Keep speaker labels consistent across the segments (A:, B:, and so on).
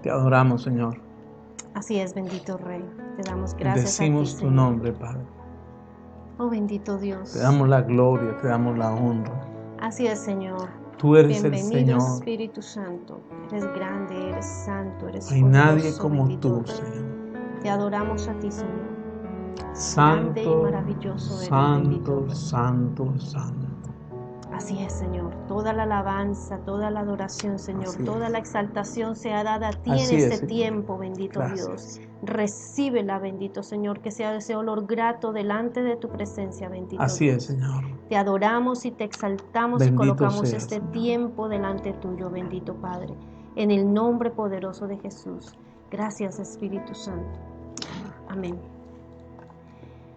A: Te adoramos, Señor.
B: Así es, bendito Rey. Te damos gracias a ti,
A: Bendecimos tu
B: Señor.
A: nombre, Padre.
B: Oh, bendito Dios.
A: Te damos la gloria, te damos la honra.
B: Así es, Señor.
A: Tú eres el
B: Bienvenido,
A: Señor.
B: Espíritu Santo. Eres grande, eres santo, eres
A: No hay
B: poderoso,
A: nadie como
B: bendito
A: tú,
B: Rey.
A: Señor.
B: Te adoramos a ti, Señor. Grande y
A: Santo,
B: maravilloso eres, bendito
A: santo,
B: Rey.
A: santo, santo.
B: Así es, Señor. Toda la alabanza, toda la adoración, Señor,
A: Así
B: toda
A: es.
B: la exaltación sea dada a ti
A: Así
B: en
A: es,
B: este
A: Señor.
B: tiempo, bendito
A: Gracias.
B: Dios. Recíbela, bendito Señor, que sea ese olor grato delante de tu presencia, bendito
A: Así
B: Dios.
A: es, Señor.
B: Te adoramos y te exaltamos
A: Bendito
B: y colocamos
A: seas,
B: este
A: Señor.
B: tiempo delante tuyo, bendito Padre. En el nombre poderoso de Jesús. Gracias, Espíritu Santo. Amén.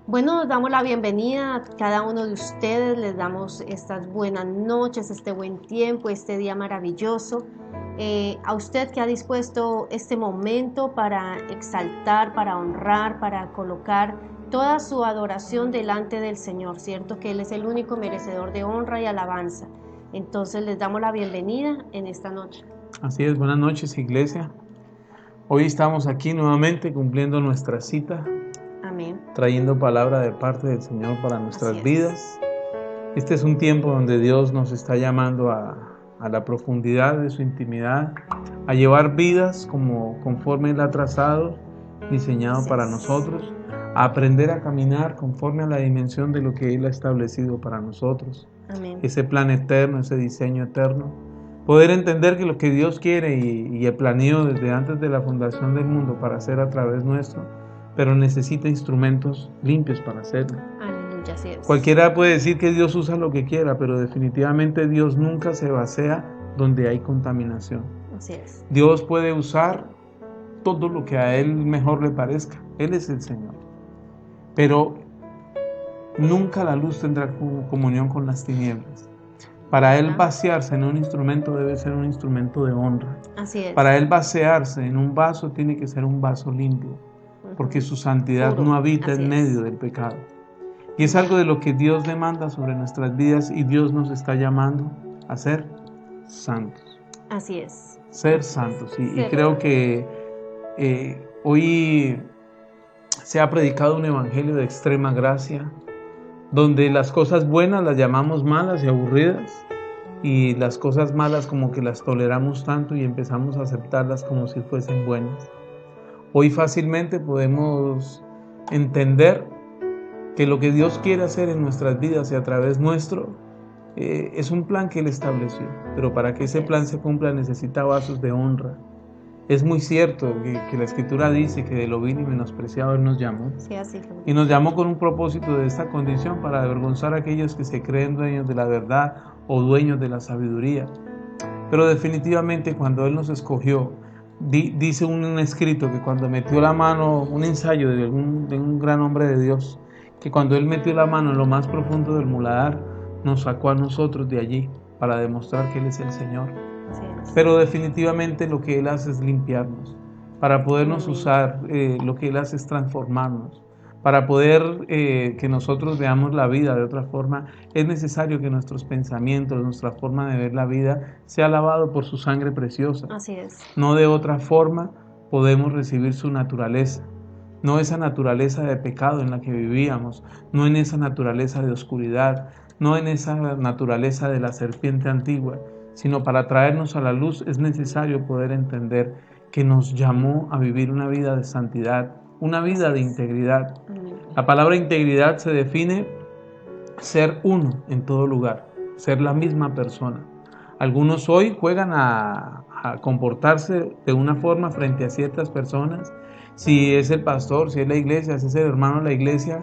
B: Bueno, damos la bienvenida a cada uno de ustedes, les damos estas buenas noches, este buen tiempo, este día maravilloso. A usted que ha dispuesto este momento para exaltar, para honrar, para colocar toda su adoración delante del Señor, ¿cierto? Que Él es el único merecedor de honra y alabanza. Entonces les damos la bienvenida en esta noche.
A: Así es, buenas noches, iglesia. Hoy estamos aquí nuevamente cumpliendo nuestra cita,
B: Amén.
A: trayendo palabra de parte del Señor para nuestras
B: Así es.
A: vidas. Este es un tiempo donde Dios nos está llamando a la profundidad de su intimidad, a llevar vidas conforme Él ha trazado, diseñado
B: Así
A: para
B: es.
A: nosotros, a aprender a caminar conforme a la dimensión de lo que Él ha establecido para nosotros.
B: Amén.
A: Ese plan eterno, ese diseño eterno. Poder entender que lo que Dios quiere y el planeó desde antes de la fundación del mundo para hacer a través nuestro, pero necesita instrumentos limpios para hacerlo.
B: Aleluya, así es.
A: Cualquiera puede decir que Dios usa lo que quiera, pero definitivamente Dios nunca se basea donde hay contaminación.
B: Así es.
A: Dios puede usar todo lo que a Él mejor le parezca. Él es el Señor. Pero nunca la luz tendrá comunión con las tinieblas. Para Él vaciarse en un instrumento debe ser un instrumento de honra.
B: Así es.
A: Para Él vaciarse en un vaso tiene que ser un vaso limpio, porque su santidad
B: Puro.
A: no habita
B: Así
A: en
B: es.
A: medio del pecado. Y es algo de lo que Dios demanda sobre nuestras vidas y Dios nos está llamando a ser santos.
B: Así es.
A: Ser santos. Y
B: Ser.
A: creo que hoy se ha predicado un evangelio de extrema gracia, donde las cosas buenas las llamamos malas y aburridas, y las cosas malas como que las toleramos tanto y empezamos a aceptarlas como si fuesen buenas. Hoy fácilmente podemos entender que lo que Dios quiere hacer en nuestras vidas y a través nuestro es un plan que Él estableció, pero para que ese plan se cumpla necesita vasos de honra. Es muy cierto que la Escritura dice que de lo vil y menospreciado Él nos llamó.
B: Sí, así es.
A: Y nos llamó con un propósito de esta condición para avergonzar a aquellos que se creen dueños de la verdad o dueños de la sabiduría. Pero definitivamente cuando Él nos escogió, dice un escrito que cuando metió la mano, un ensayo de un gran hombre de Dios, que cuando Él metió la mano en lo más profundo del muladar, nos sacó a nosotros de allí para demostrar que Él es el Señor.
B: Así es.
A: Pero definitivamente lo que Él hace es limpiarnos. Para podernos usar, lo que Él hace es transformarnos. Para poder que nosotros veamos la vida de otra forma, es necesario que nuestros pensamientos, nuestra forma de ver la vida, sea lavado por su sangre preciosa.
B: Así es.
A: No de otra forma podemos recibir su naturaleza. No esa naturaleza de pecado en la que vivíamos, no en esa naturaleza de oscuridad, no en esa naturaleza de la serpiente antigua, sino para traernos a la luz es necesario poder entender que nos llamó a vivir una vida de santidad, una vida de integridad. La palabra integridad se define ser uno en todo lugar, ser la misma persona. Algunos hoy juegan a comportarse de una forma frente a ciertas personas. Si es el pastor, si es la iglesia, si es el hermano de la iglesia,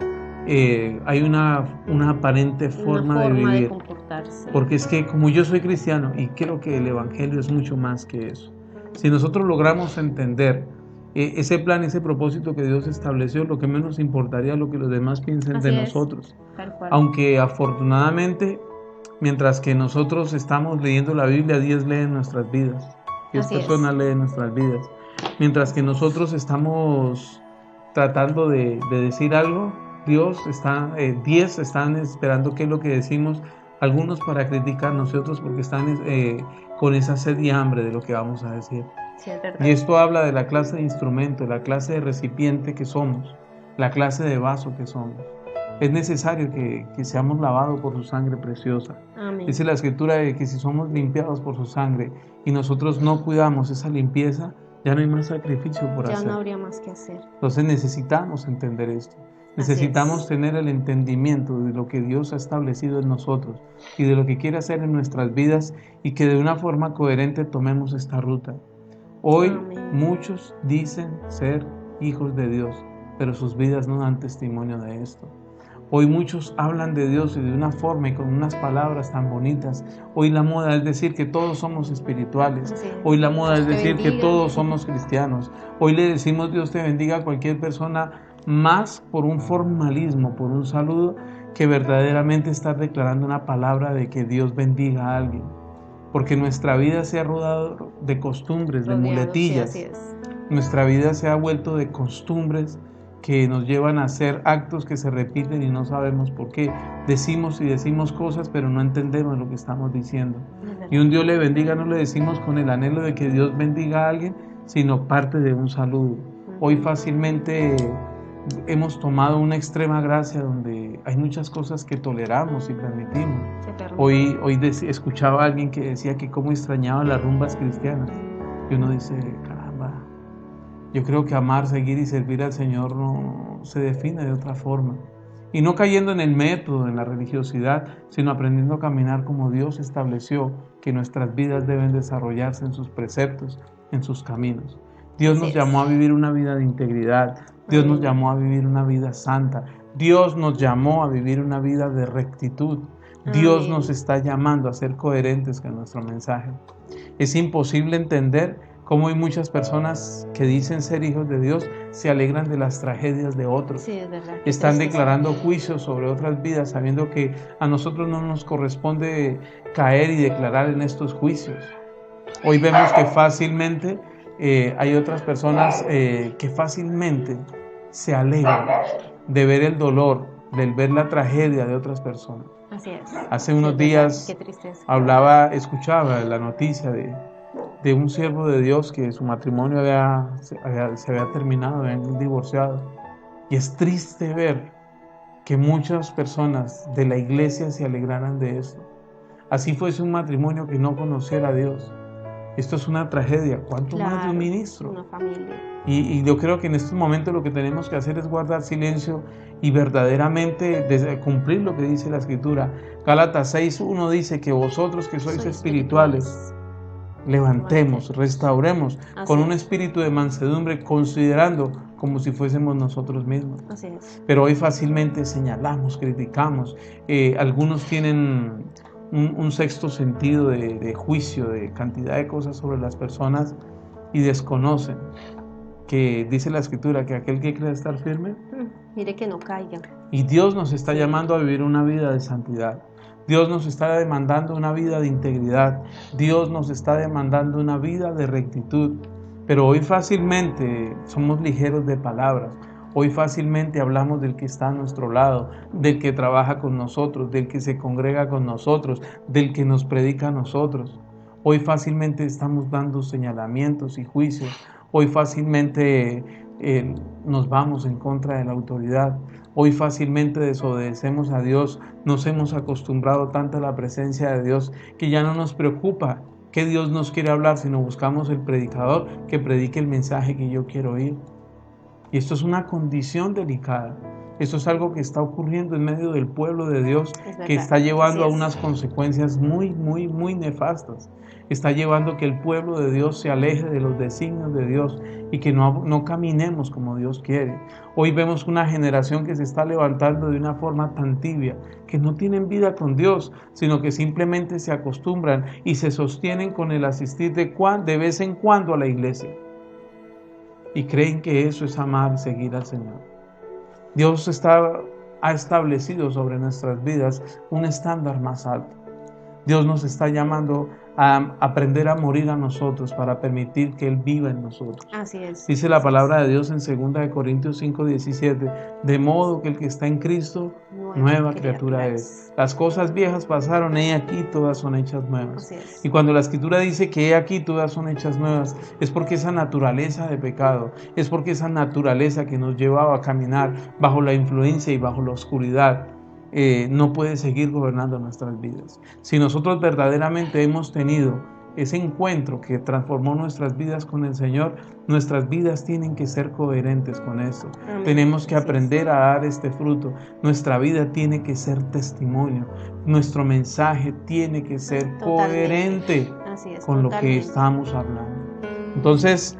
A: hay una aparente forma de vivir.
B: Comportarse.
A: Porque es que como yo soy cristiano y creo que el evangelio es mucho más que eso. Si nosotros logramos entender ese plan, ese propósito que Dios estableció, lo que menos importaría lo que los demás piensen de nosotros.
B: Tal cual.
A: Aunque afortunadamente, mientras que nosotros estamos leyendo la Biblia, Dios lee nuestras vidas. 10 personas leen nuestras vidas. Mientras que nosotros estamos tratando de decir algo, 10 están esperando qué es lo que decimos, algunos para criticarnos y otros porque están con esa sed y hambre de lo que vamos a decir.
B: Sí, es verdad.
A: Y esto habla de la clase de instrumento, la clase de recipiente que somos, la clase de vaso que somos. Es necesario que seamos lavados por su sangre preciosa.
B: Amén.
A: Dice la Escritura de que si somos limpiados por su sangre y nosotros no cuidamos esa limpieza, ya no hay más sacrificio por
B: Ya
A: hacer.
B: no habría más que hacer.
A: Entonces necesitamos entender esto.
B: Así
A: Necesitamos
B: es.
A: tener el entendimiento de lo que Dios ha establecido en nosotros y de lo que quiere hacer en nuestras vidas, y que de una forma coherente tomemos esta ruta. Hoy
B: Amén.
A: muchos dicen ser hijos de Dios, pero sus vidas no dan testimonio de esto. Hoy muchos hablan de Dios y de una forma y con unas palabras tan bonitas. Hoy la moda es decir que todos somos espirituales.
B: Así es.
A: Hoy la moda es
B: Dios te
A: decir que
B: bendiga.
A: todos somos cristianos. Hoy le decimos Dios te bendiga a cualquier persona, más por un formalismo, por un saludo, que verdaderamente estar declarando una palabra de que Dios bendiga a alguien. Porque nuestra vida se ha rodado de costumbres, de
B: Rodeados, sí,
A: muletillas.
B: así es.
A: Nuestra vida se ha vuelto de costumbres que nos llevan a hacer actos que se repiten y no sabemos por qué. Decimos y decimos cosas, pero no entendemos lo que estamos diciendo. Y un Dios le bendiga no le decimos con el anhelo de que Dios bendiga a alguien, sino parte de un saludo. Hoy fácilmente hemos tomado una extrema gracia donde hay muchas cosas que toleramos y permitimos. Hoy escuchaba a alguien que decía que cómo extrañaba las rumbas cristianas. Y uno dice, caramba, yo creo que amar, seguir y servir al Señor no se define de otra forma. Y no cayendo en el método, en la religiosidad, sino aprendiendo a caminar como Dios estableció que nuestras vidas deben desarrollarse en sus preceptos, en sus caminos. Dios nos llamó a vivir una vida de integridad. Dios nos llamó a vivir una vida santa. Dios nos llamó a vivir una vida de rectitud. Dios nos está llamando a ser coherentes con nuestro mensaje. Es imposible entender cómo hay muchas personas que dicen ser hijos de Dios se alegran de las tragedias de otros.
B: Sí, es verdad.
A: Están declarando juicios sobre otras vidas, sabiendo que a nosotros no nos corresponde caer y declarar en estos juicios. Hoy vemos que fácilmente hay otras personas que fácilmente se alegran de ver el dolor, de ver la tragedia de otras personas.
B: Así es.
A: Hace unos días escuchaba la noticia de un siervo de Dios que su matrimonio se había terminado, habían divorciado. Y es triste ver que muchas personas de la iglesia se alegraran de esto. Así fuese un matrimonio que no conociera a Dios. Esto es una tragedia. ¿Cuánto más de un ministro?
B: Una familia.
A: Y yo creo que en estos momentos lo que tenemos que hacer es guardar silencio y verdaderamente cumplir lo que dice la Escritura. Gálatas 6:1 dice que vosotros que sois espirituales, levantemos, restauremos con un espíritu de mansedumbre, considerando como si fuésemos nosotros mismos.
B: Así es.
A: Pero hoy fácilmente señalamos, criticamos. Algunos tienen un sexto sentido de juicio, de cantidad de cosas sobre las personas, y desconocen que dice la Escritura que aquel que cree estar firme,
B: mire que no caiga.
A: Y Dios nos está llamando a vivir una vida de santidad. Dios nos está demandando una vida de integridad. Dios nos está demandando una vida de rectitud. Pero hoy fácilmente somos ligeros de palabras. Hoy fácilmente hablamos del que está a nuestro lado, del que trabaja con nosotros, del que se congrega con nosotros, del que nos predica a nosotros. Hoy fácilmente estamos dando señalamientos y juicios. Hoy fácilmente nos vamos en contra de la autoridad. Hoy fácilmente desobedecemos a Dios. Nos hemos acostumbrado tanto a la presencia de Dios que ya no nos preocupa que Dios nos quiere hablar, sino buscamos el predicador que predique el mensaje que yo quiero oír. Y esto es una condición delicada. Esto es algo que está ocurriendo en medio del pueblo de Dios, que está llevando a unas consecuencias muy nefastas. Está llevando que el pueblo de Dios se aleje de los designios de Dios y que no caminemos como Dios quiere. Hoy vemos una generación que se está levantando de una forma tan tibia, que no tienen vida con Dios, sino que simplemente se acostumbran y se sostienen con el asistir de vez en cuando a la iglesia. Y creen que eso es amar y seguir al Señor. Dios ha establecido sobre nuestras vidas un estándar más alto. Dios nos está llamando a aprender a morir a nosotros para permitir que Él viva en nosotros.
B: Así es.
A: Dice la palabra de Dios en 2 Corintios 5:17, de modo que el que está en Cristo, nueva criatura es. Las cosas viejas pasaron, he aquí todas son hechas nuevas.
B: Así es.
A: Y cuando la Escritura dice que he aquí todas son hechas nuevas, es porque esa naturaleza de pecado, es porque esa naturaleza que nos llevaba a caminar bajo la influencia y bajo la oscuridad, no puede seguir gobernando nuestras vidas. Si nosotros verdaderamente hemos tenido ese encuentro que transformó nuestras vidas con el Señor, nuestras vidas tienen que ser coherentes con esto.
B: Amén.
A: Tenemos que
B: Así
A: aprender a dar este fruto. Nuestra vida tiene que ser testimonio. Nuestro mensaje tiene que ser coherente con lo que estamos hablando. Entonces,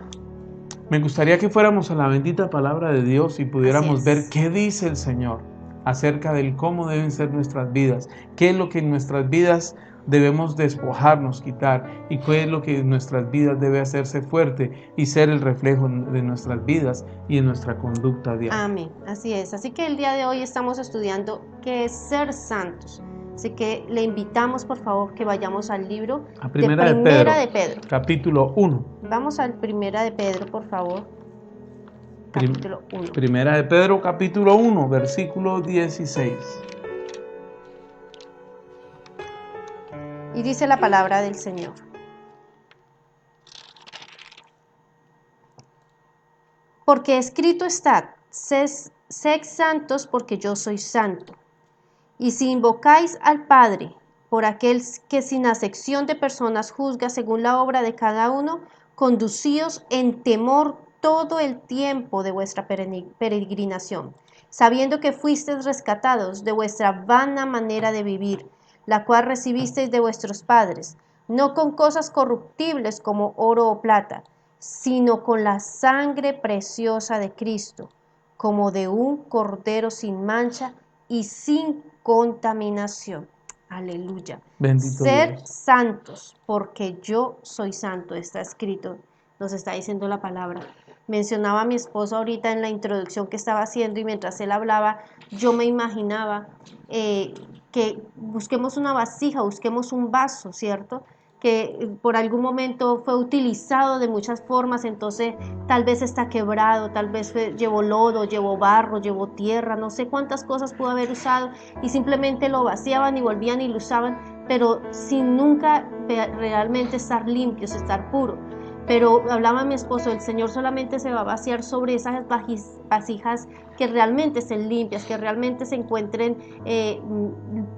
A: me gustaría que fuéramos a la bendita palabra de Dios y pudiéramos ver qué dice el Señor acerca del cómo deben ser nuestras vidas, qué es lo que en nuestras vidas debemos despojarnos, quitar, y qué es lo que en nuestras vidas debe hacerse fuerte y ser el reflejo de nuestras vidas y en nuestra conducta diaria.
B: Amén, así es. Así que el día de hoy estamos estudiando qué es ser santos. Así que le invitamos, por favor, que vayamos al libro
A: a Primera de Pedro, capítulo 1.
B: Vamos al Primera de Pedro, por favor. Capítulo 1.
A: Primera de Pedro, capítulo 1, versículo 16.
B: Y dice la palabra del Señor: porque escrito está, sed santos porque yo soy santo. Y si invocáis al Padre por aquel que sin acepción de personas juzga según la obra de cada uno, conducíos en temor todo el tiempo de vuestra peregrinación, sabiendo que fuisteis rescatados de vuestra vana manera de vivir, la cual recibisteis de vuestros padres, no con cosas corruptibles como oro o plata, sino con la sangre preciosa de Cristo, como de un cordero sin mancha y sin contaminación. Aleluya.
A: Bendito
B: Ser
A: Dios.
B: santos, porque yo soy santo, está escrito, nos está diciendo la palabra. Mencionaba a mi esposo ahorita en la introducción que estaba haciendo, y mientras él hablaba, yo me imaginaba que busquemos una vasija, busquemos un vaso, ¿cierto?, que por algún momento fue utilizado de muchas formas, entonces tal vez está quebrado, tal vez llevó lodo, llevó barro, llevó tierra, no sé cuántas cosas pudo haber usado, y simplemente lo vaciaban y volvían y lo usaban, pero sin nunca realmente estar limpios, estar puros. Pero hablaba mi esposo, el Señor solamente se va a vaciar sobre esas vasijas que realmente estén limpias, que realmente se encuentren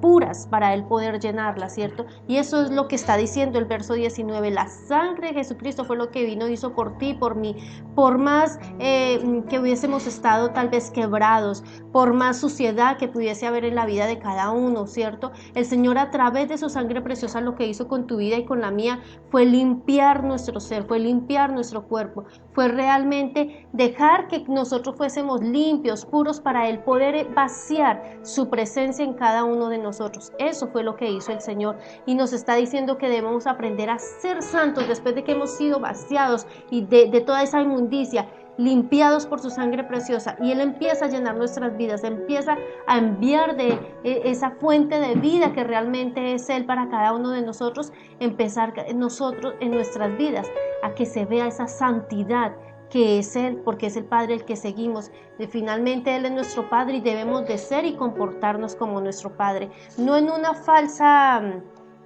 B: puras para Él poder llenarlas, ¿cierto? Y eso es lo que está diciendo el verso 19, la sangre de Jesucristo fue lo que vino, hizo por ti, por mí, por más que hubiésemos estado tal vez quebrados, por más suciedad que pudiese haber en la vida de cada uno, ¿cierto? El Señor a través de su sangre preciosa lo que hizo con tu vida y con la mía fue limpiar nuestro ser, fue limpiar nuestro cuerpo, fue realmente dejar que nosotros fuésemos limpios, puros, para Él poder vaciar su presencia en cada uno de nosotros. Eso fue lo que hizo el Señor, y nos está diciendo que debemos aprender a ser santos después de que hemos sido vaciados y de toda esa inmundicia, limpiados por su sangre preciosa, y Él empieza a llenar nuestras vidas, empieza a enviar de esa fuente de vida que realmente es Él para cada uno de nosotros, empezar nosotros en nuestras vidas a que se vea esa santidad que es Él, porque es el Padre el que seguimos. Finalmente Él es nuestro Padre y debemos de ser y comportarnos como nuestro Padre, no en una falsa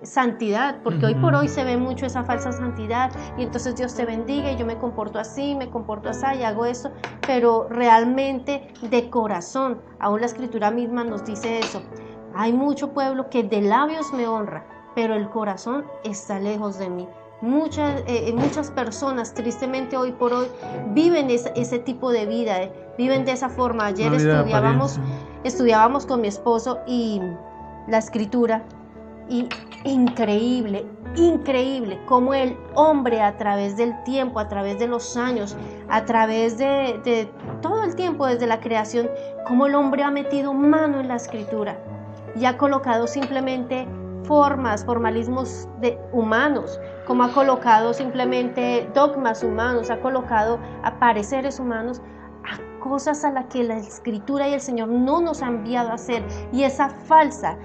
B: santidad, porque hoy por hoy se ve mucho esa falsa santidad, y entonces Dios te bendiga y yo me comporto así, me comporto así y hago esto, pero realmente de corazón, aún la Escritura misma nos dice eso. Hay mucho pueblo que de labios me honra, pero el corazón está lejos de mí. Muchas personas tristemente hoy por hoy viven ese tipo de vida, viven de esa forma. Ayer estudiábamos con mi esposo y la Escritura, y increíble cómo el hombre a través del tiempo, a través de los años, a través de todo el tiempo desde la creación, cómo el hombre ha metido mano en la Escritura y ha colocado simplemente formalismos humanos, como ha colocado simplemente dogmas humanos, ha colocado apareceres humanos, a cosas a las que la Escritura y el Señor no nos ha enviado a hacer, y esa falsa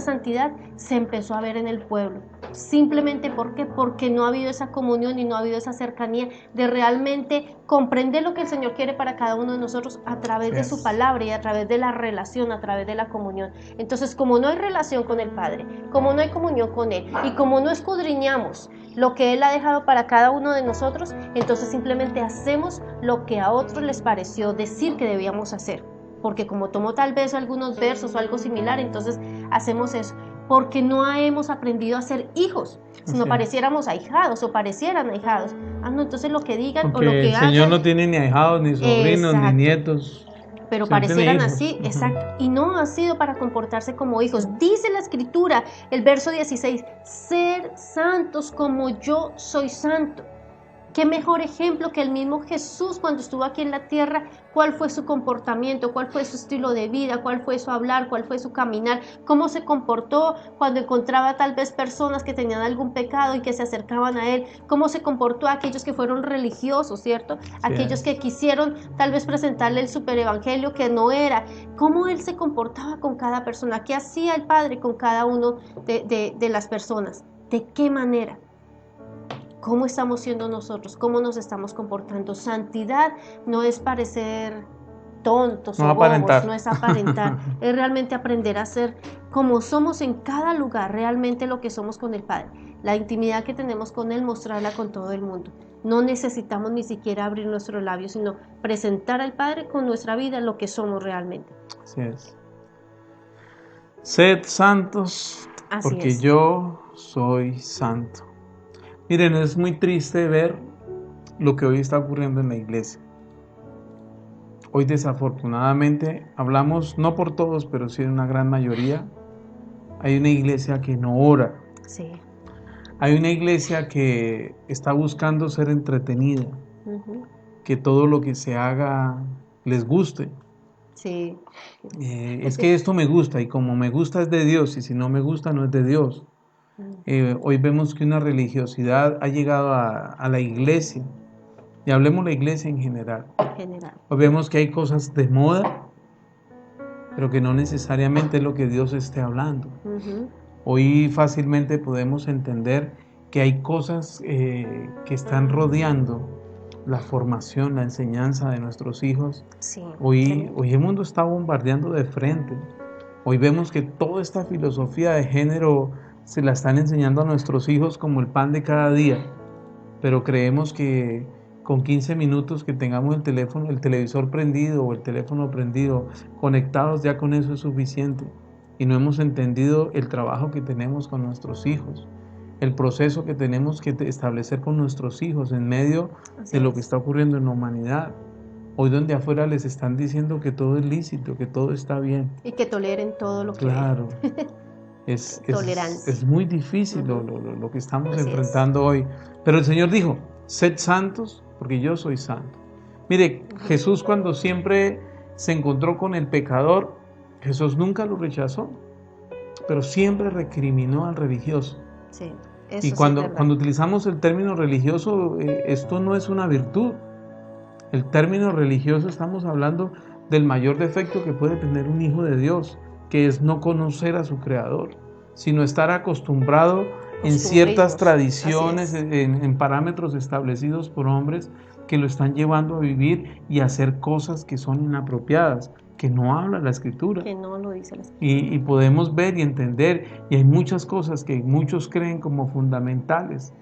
B: santidad se empezó a ver en el pueblo. Simplemente ¿por qué? Porque no ha habido esa comunión y no ha habido esa cercanía de realmente comprender lo que el Señor quiere para cada uno de nosotros a través de su palabra y a través de la relación, a través de la comunión. Entonces, como no hay relación con el Padre, como no hay comunión con Él y como no escudriñamos lo que Él ha dejado para cada uno de nosotros, entonces simplemente hacemos lo que a otros les pareció decir que debíamos hacer. Porque como tomó tal vez algunos versos o algo similar, entonces hacemos eso. Porque no hemos aprendido a ser hijos, sino pareciéramos ahijados o parecieran ahijados. No, entonces lo que digan
A: porque
B: o lo que
A: el Señor
B: hagan,
A: no tiene ni ahijados, ni sobrinos,
B: exacto,
A: ni nietos.
B: pero
A: Señor tiene
B: parecieran
A: hijos.
B: así, exacto, y no ha sido para comportarse como hijos. Dice la Escritura, el verso 16, ser santos como yo soy santo. ¿Qué mejor ejemplo que el mismo Jesús cuando estuvo aquí en la tierra? ¿Cuál fue su comportamiento? ¿Cuál fue su estilo de vida? ¿Cuál fue su hablar? ¿Cuál fue su caminar? ¿Cómo se comportó cuando encontraba tal vez personas que tenían algún pecado y que se acercaban a Él? ¿Cómo se comportó a aquellos que fueron religiosos, cierto? Aquellos que quisieron tal vez presentarle el superevangelio que no era. ¿Cómo Él se comportaba con cada persona? ¿Qué hacía el Padre con cada uno de las personas? ¿De qué manera? ¿Cómo estamos siendo nosotros? ¿Cómo nos estamos comportando? Santidad no es parecer tontos o bobos, no es aparentar, es realmente aprender a ser como somos en cada lugar, realmente lo que somos con el Padre. La intimidad que tenemos con Él, mostrarla con todo el mundo. No necesitamos ni siquiera abrir nuestros labios, sino presentar al Padre con nuestra vida lo que somos realmente.
A: Así es. Sed santos, porque yo soy santo. Miren, es muy triste ver lo que hoy está ocurriendo en la iglesia. Hoy desafortunadamente hablamos, no por todos, pero sí en una gran mayoría, hay una iglesia que no ora.
B: Sí.
A: Hay una iglesia que está buscando ser entretenida, que todo lo que se haga les guste.
B: Sí.
A: Es que esto me gusta y como me gusta es de Dios y si no me gusta no es de Dios. Hoy vemos que una religiosidad ha llegado a la iglesia, y hablemos de la iglesia en general. Hoy vemos que hay cosas de moda, pero que no necesariamente es lo que Dios esté hablando. Hoy fácilmente podemos entender que hay cosas que están rodeando la formación, la enseñanza de nuestros hijos.
B: Sí.
A: Hoy el mundo está bombardeando de frente. Hoy vemos que toda esta filosofía de género se la están enseñando a nuestros hijos como el pan de cada día, pero creemos que con 15 minutos que tengamos el teléfono, el televisor prendido o el teléfono prendido, conectados, ya con eso es suficiente. Y no hemos entendido el trabajo que tenemos con nuestros hijos, el proceso que tenemos que establecer con nuestros hijos en medio de lo que está ocurriendo en la humanidad. Hoy donde afuera les están diciendo que todo es lícito, que todo está bien.
B: Y que toleren todo lo que...
A: Claro. Es muy difícil lo que estamos enfrentando hoy. Pero el Señor dijo, sed santos porque yo soy santo. Mire, Jesús cuando siempre se encontró con el pecador, Jesús nunca lo rechazó, pero siempre recriminó al religioso.
B: Sí,
A: y cuando utilizamos el término religioso, esto no es una virtud. El término religioso estamos hablando del mayor defecto que puede tener un hijo de Dios, que es no conocer a su Creador, sino estar acostumbrado en ciertas tradiciones, en parámetros establecidos por hombres que lo están llevando a vivir y a hacer cosas que son inapropiadas, que no habla la Escritura.
B: Que no lo dice la Escritura.
A: Y podemos ver y entender, y hay muchas cosas que muchos creen como fundamentales,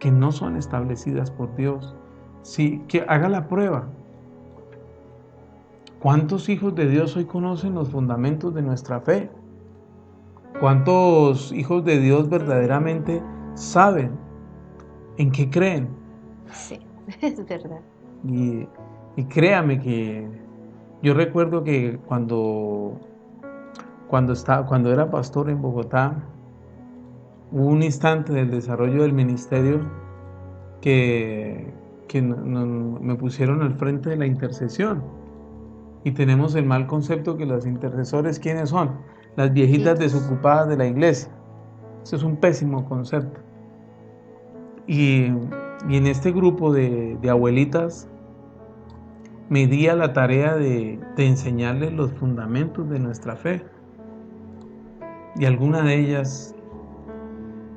A: que no son establecidas por Dios. Sí, que haga la prueba. ¿Cuántos hijos de Dios hoy conocen los fundamentos de nuestra fe? ¿Cuántos hijos de Dios verdaderamente saben en qué creen?
B: Sí, es verdad.
A: Y créame que yo recuerdo que cuando era pastor en Bogotá, hubo un instante del desarrollo del ministerio que me pusieron al frente de la intercesión. Y tenemos el mal concepto que los intercesores, ¿quiénes son? Las viejitas desocupadas de la iglesia. Eso es un pésimo concepto. Y en este grupo de abuelitas me di a la tarea de enseñarles los fundamentos de nuestra fe. Y alguna de ellas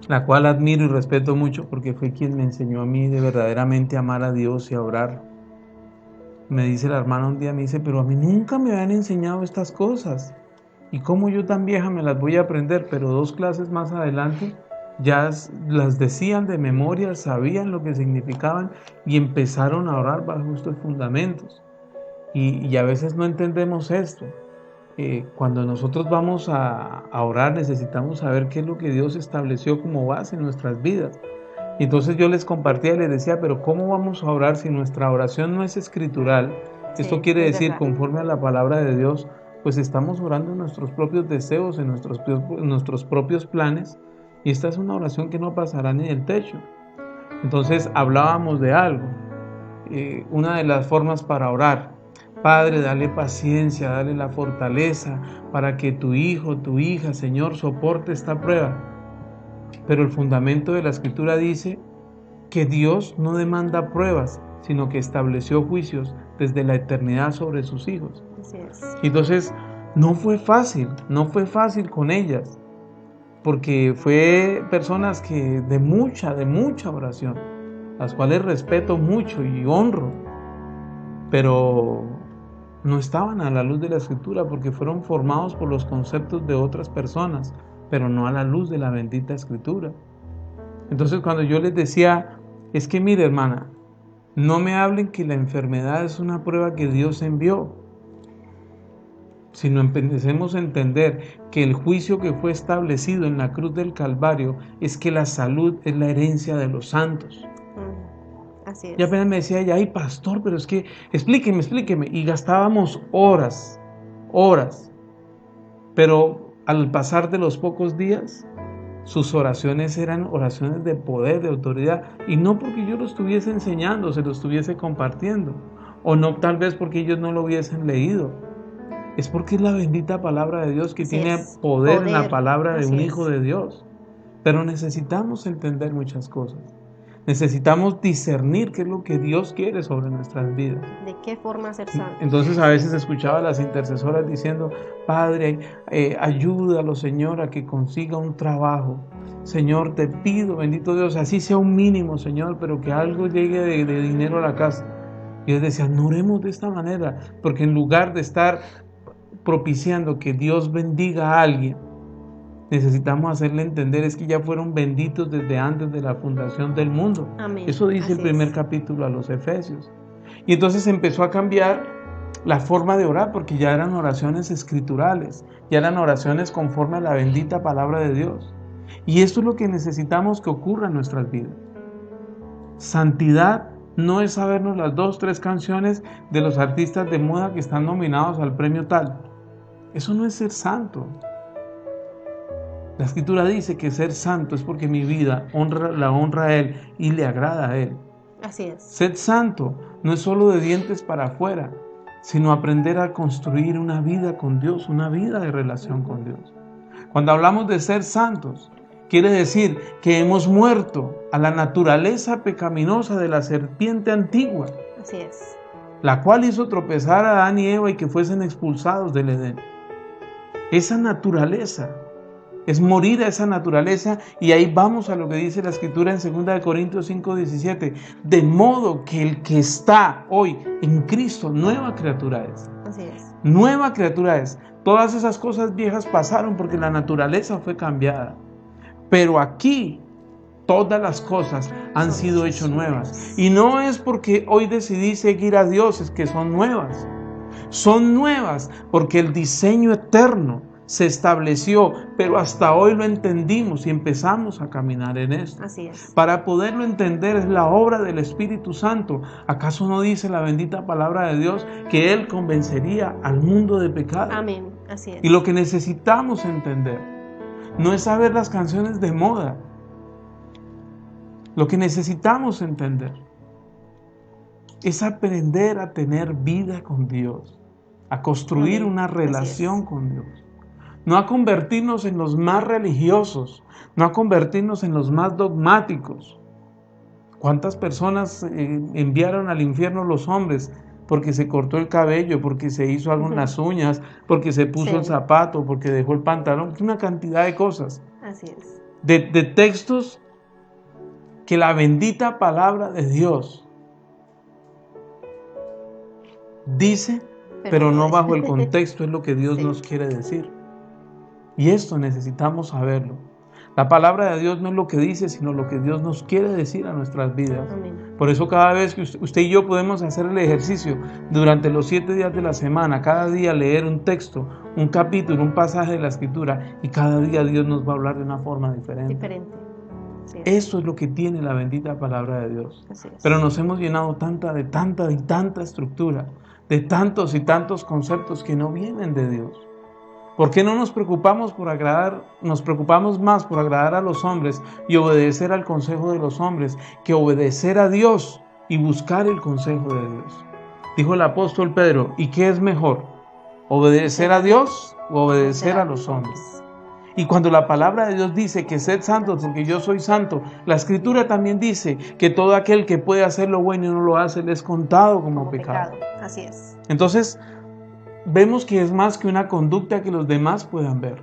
A: la cual admiro y respeto mucho porque fue quien me enseñó a mí de verdaderamente amar a Dios y a orar. Me dice la hermana un día, me dice, pero a mí nunca me habían enseñado estas cosas. ¿Y cómo yo tan vieja me las voy a aprender? Pero 2 clases más adelante ya las decían de memoria, sabían lo que significaban y empezaron a orar bajo estos fundamentos. Y a veces no entendemos esto. Cuando nosotros vamos a orar necesitamos saber qué es lo que Dios estableció como base en nuestras vidas. Y entonces yo les compartía y les decía, pero ¿cómo vamos a orar si nuestra oración no es escritural? Esto
B: Sí,
A: quiere
B: es
A: decir,
B: verdad.
A: conforme a la palabra de Dios, pues estamos orando en nuestros propios deseos, en nuestros propios planes, y esta es una oración que no pasará ni del techo. Entonces hablábamos de algo, una de las formas para orar. Padre, dale paciencia, dale la fortaleza para que tu hijo, tu hija, Señor, soporte esta prueba. Pero el fundamento de la Escritura dice que Dios no demanda pruebas, sino que estableció juicios desde la eternidad sobre sus hijos.
B: Así es.
A: Y entonces no fue fácil con ellas, porque fue personas que de mucha oración, las cuales respeto mucho y honro, pero no estaban a la luz de la Escritura porque fueron formados por los conceptos de otras personas, pero no a la luz de la bendita Escritura. Entonces cuando yo les decía, es que mire hermana, no me hablen que la enfermedad es una prueba que Dios envió, sino empecemos a entender que el juicio que fue establecido en la cruz del Calvario es que la salud es la herencia de los santos.
B: Así
A: Y
B: es.
A: apenas me decía ella, ay pastor, pero es que explíqueme, y gastábamos horas, pero al pasar de los pocos días, sus oraciones eran oraciones de poder, de autoridad, y no porque yo lo estuviese enseñando, se lo estuviese compartiendo, o no tal vez porque ellos no lo hubiesen leído, es porque es la bendita palabra de Dios que
B: Así
A: tiene
B: es.
A: poder en la palabra de
B: Así
A: un
B: es.
A: hijo de Dios. Pero necesitamos entender muchas cosas. Necesitamos discernir qué es lo que Dios quiere sobre nuestras vidas.
B: ¿De qué forma ser santos?
A: Entonces a veces escuchaba a las intercesoras diciendo, Padre, ayúdalo Señor a que consiga un trabajo. Señor, te pido, bendito Dios, así sea un mínimo, Señor, pero que algo llegue de dinero a la casa. Y yo decía, no oremos de esta manera, porque en lugar de estar propiciando que Dios bendiga a alguien, necesitamos hacerle entender es que ya fueron benditos desde antes de la fundación del mundo.
B: Amén.
A: Eso dice el primer capítulo a los Efesios. Y entonces empezó a cambiar la forma de orar, porque ya eran oraciones escriturales, ya eran oraciones conforme a la bendita palabra de Dios. Y esto es lo que necesitamos que ocurra en nuestras vidas. Santidad no es sabernos las 2, 3 canciones de los artistas de moda que están nominados al premio tal. Eso no es ser santo. La Escritura dice que ser santo es porque mi vida la honra a Él y le agrada a Él.
B: Así es.
A: Ser santo no es solo de dientes para afuera, sino aprender a construir una vida con Dios, una vida de relación con Dios. Cuando hablamos de ser santos, quiere decir que hemos muerto a la naturaleza pecaminosa de la serpiente antigua,
B: Así es.
A: la cual hizo tropezar a Adán y Eva y que fuesen expulsados del Edén. Esa naturaleza es morir a esa naturaleza, y ahí vamos a lo que dice la Escritura en 2 Corintios 5:17, de modo que el que está hoy en Cristo, nueva criatura es.
B: Así es.
A: Nueva criatura es. Todas esas cosas viejas pasaron porque la naturaleza fue cambiada. Pero aquí todas las cosas han sido hechas nuevas. Y no es porque hoy decidí seguir a Dios, es que son nuevas. Son nuevas porque el diseño eterno se estableció, pero hasta hoy lo entendimos y empezamos a caminar en esto.
B: Así es.
A: Para poderlo entender es la obra del Espíritu Santo. ¿Acaso no dice la bendita palabra de Dios que Él convencería al mundo de pecado?
B: Amén. Así es.
A: Y lo que necesitamos entender no es saber las canciones de moda. Lo que necesitamos entender es aprender a tener vida con Dios, a construir
B: Amén.
A: una relación
B: Así es.
A: con Dios. No a convertirnos en los más religiosos, no a convertirnos en los más dogmáticos. ¿Cuántas personas enviaron al infierno los hombres porque se cortó el cabello, porque se hizo algo en las uñas, porque se puso el zapato, porque dejó el pantalón? Una cantidad de cosas.
B: Así es.
A: de textos que la bendita palabra de Dios dice, pero no bajo el contexto es lo que Dios nos quiere decir. Y esto necesitamos saberlo. La palabra de Dios no es lo que dice, sino lo que Dios nos quiere decir a nuestras vidas.
B: Amén.
A: Por eso cada vez que usted y yo podemos hacer el ejercicio durante los 7 días de la semana, cada día leer un texto, un capítulo, un pasaje de la Escritura, y cada día Dios nos va a hablar de una forma diferente. Eso es lo que tiene la bendita palabra de Dios. Pero nos hemos llenado de tanta estructura, de tantos y tantos conceptos que no vienen de Dios. ¿Por qué no nos preocupamos nos preocupamos más por agradar a los hombres y obedecer al consejo de los hombres que obedecer a Dios y buscar el consejo de Dios? Dijo el apóstol Pedro, ¿y qué es mejor? ¿Obedecer a Dios o obedecer a los hombres? Y cuando la palabra de Dios dice que sed santos porque yo soy santo, la Escritura también dice que todo aquel que puede hacer lo bueno y no lo hace, le es contado como pecado.
B: Así es.
A: Entonces, vemos que es más que una conducta que los demás puedan ver.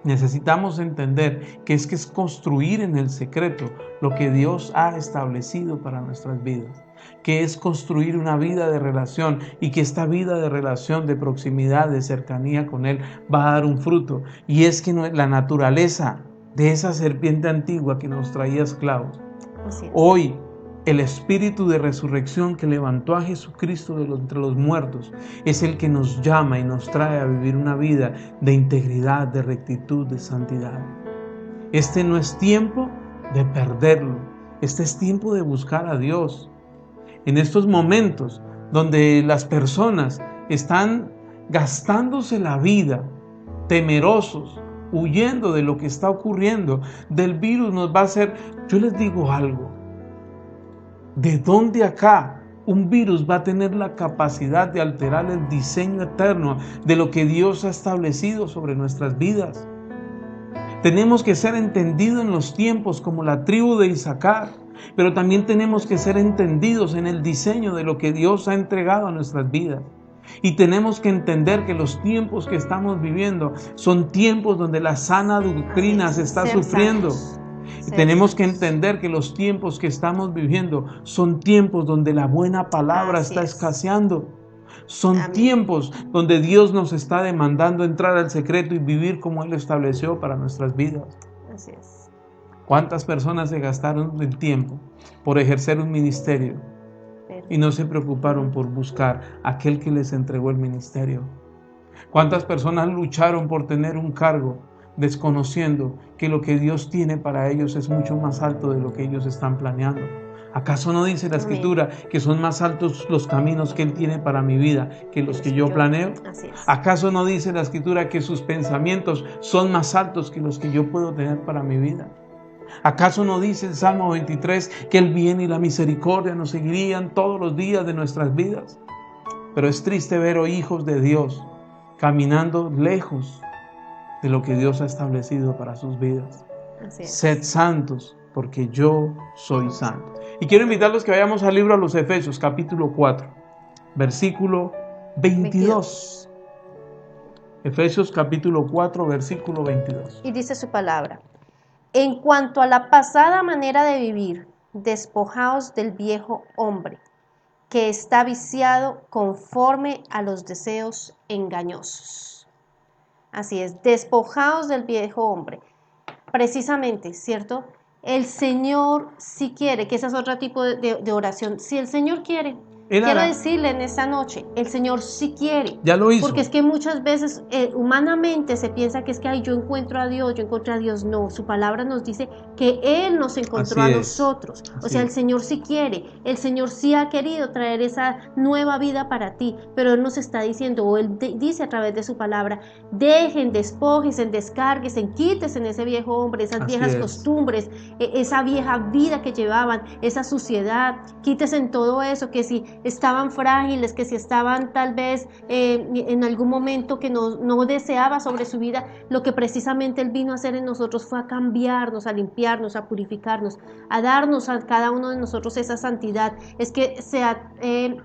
A: Necesitamos entender que es construir en el secreto lo que Dios ha establecido para nuestras vidas, que es construir una vida de relación y que esta vida de relación, de proximidad, de cercanía con Él va a dar un fruto. Y es que la naturaleza de esa serpiente antigua que nos traía esclavos, hoy el espíritu de resurrección que levantó a Jesucristo de entre los muertos es el que nos llama y nos trae a vivir una vida de integridad, de rectitud, de santidad. Este no es tiempo de perderlo, este es tiempo de buscar a Dios. En estos momentos donde las personas están gastándose la vida, temerosos, huyendo de lo que está ocurriendo, del virus nos va a hacer, yo les digo algo, ¿de dónde acá un virus va a tener la capacidad de alterar el diseño eterno de lo que Dios ha establecido sobre nuestras vidas? Tenemos que ser entendidos en los tiempos como la tribu de Isaacar, pero también tenemos que ser entendidos en el diseño de lo que Dios ha entregado a nuestras vidas. Y tenemos que entender que los tiempos que estamos viviendo son tiempos donde la sana doctrina se está sufriendo. Y tenemos que entender que los tiempos que estamos viviendo son tiempos donde la buena palabra está escaseando. Son tiempos donde Dios nos está demandando entrar al secreto y vivir como Él estableció para nuestras vidas.
B: Así es.
A: ¿Cuántas personas se gastaron el tiempo por ejercer un ministerio y no se preocuparon por buscar a aquel que les entregó el ministerio? ¿Cuántas personas lucharon por tener un cargo desconociendo que lo que Dios tiene para ellos es mucho más alto de lo que ellos están planeando? ¿Acaso no dice la Escritura que son más altos los caminos que Él tiene para mi vida que los que yo planeo? ¿Acaso no dice la Escritura que sus pensamientos son más altos que los que yo puedo tener para mi vida? ¿Acaso no dice el Salmo 23 que el bien y la misericordia nos seguirían todos los días de nuestras vidas? Pero es triste ver hoy hijos de Dios caminando lejos de lo que Dios ha establecido para sus vidas. Sed santos, porque yo soy santo. Y quiero invitarlos que vayamos al libro a los Efesios, capítulo 4, versículo 22. Efesios capítulo 4, versículo 22.
B: Y dice su palabra: en cuanto a la pasada manera de vivir, despojaos del viejo hombre, que está viciado conforme a los deseos engañosos. Así es, despojaos del viejo hombre. Precisamente, ¿cierto? El Señor sí quiere, que ese es otro tipo de oración. Si el Señor quiere, quiero decirle en esta noche, el Señor sí quiere.
A: Ya lo hizo.
B: Porque es que muchas veces humanamente se piensa que es que yo encuentro a Dios, yo encuentro a Dios. No, su palabra nos dice que Él nos encontró a nosotros. O sea, el Señor sí quiere, el Señor sí ha querido traer esa nueva vida para ti, pero Él nos está diciendo, o Él dice a través de su palabra, dejen, despójense, descárguense, quítense en ese viejo hombre, esas viejas costumbres, esa vieja vida que llevaban, esa suciedad, quítense en todo eso, que si estaban frágiles, que si estaban tal vez en algún momento que no deseaba sobre su vida, lo que precisamente Él vino a hacer en nosotros fue a cambiarnos, a limpiarnos, a purificarnos, a darnos a cada uno de nosotros esa santidad. Es que se ha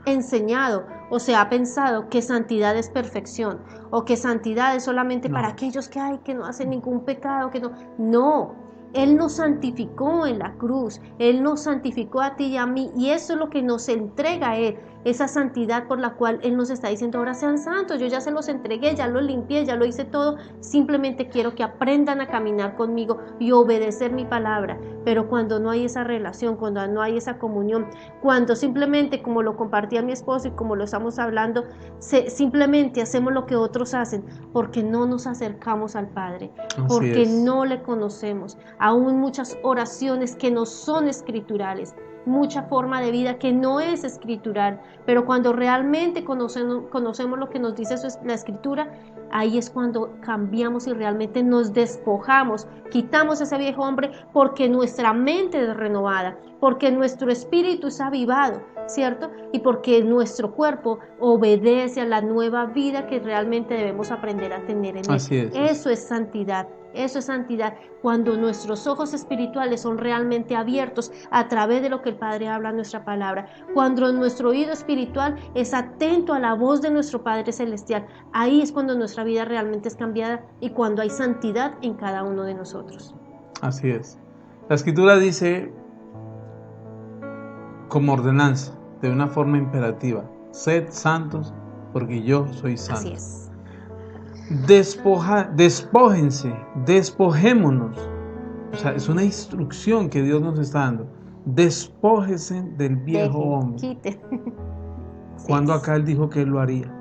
B: enseñado o se ha pensado que santidad es perfección o que santidad es solamente para aquellos que no hacen ningún pecado, que no. Él nos santificó en la cruz, Él nos santificó a ti y a mí, y eso es lo que nos entrega a Él, esa santidad por la cual Él nos está diciendo, ahora sean santos, yo ya se los entregué, ya lo limpié, ya lo hice todo, simplemente quiero que aprendan a caminar conmigo y obedecer mi palabra. Pero cuando no hay esa relación, cuando no hay esa comunión, cuando simplemente, como lo compartía mi esposo y como lo estamos hablando, simplemente hacemos lo que otros hacen, porque no nos acercamos al Padre, porque no le conocemos. Aún muchas oraciones que no son escriturales, mucha forma de vida que no es escritural, pero cuando realmente conocemos lo que nos dice la escritura, ahí es cuando cambiamos y realmente nos despojamos, quitamos ese viejo hombre, porque nuestra mente es renovada, porque nuestro espíritu es avivado, ¿cierto? Y porque nuestro cuerpo obedece a la nueva vida que realmente debemos aprender a tener en él. Eso es santidad. Eso es santidad, cuando nuestros ojos espirituales son realmente abiertos a través de lo que el Padre habla en nuestra palabra, cuando nuestro oído espiritual es atento a la voz de nuestro Padre Celestial. Ahí es cuando nuestra vida realmente es cambiada y cuando hay santidad en cada uno de nosotros.
A: Así es. La Escritura dice como ordenanza, de una forma imperativa: sed santos porque yo soy santo.
B: Así es.
A: Despójense, despojémonos. O sea, es una instrucción que Dios nos está dando. Despójense del viejo hombre.
B: Quite.
A: Cuando acá Él dijo que Él lo haría.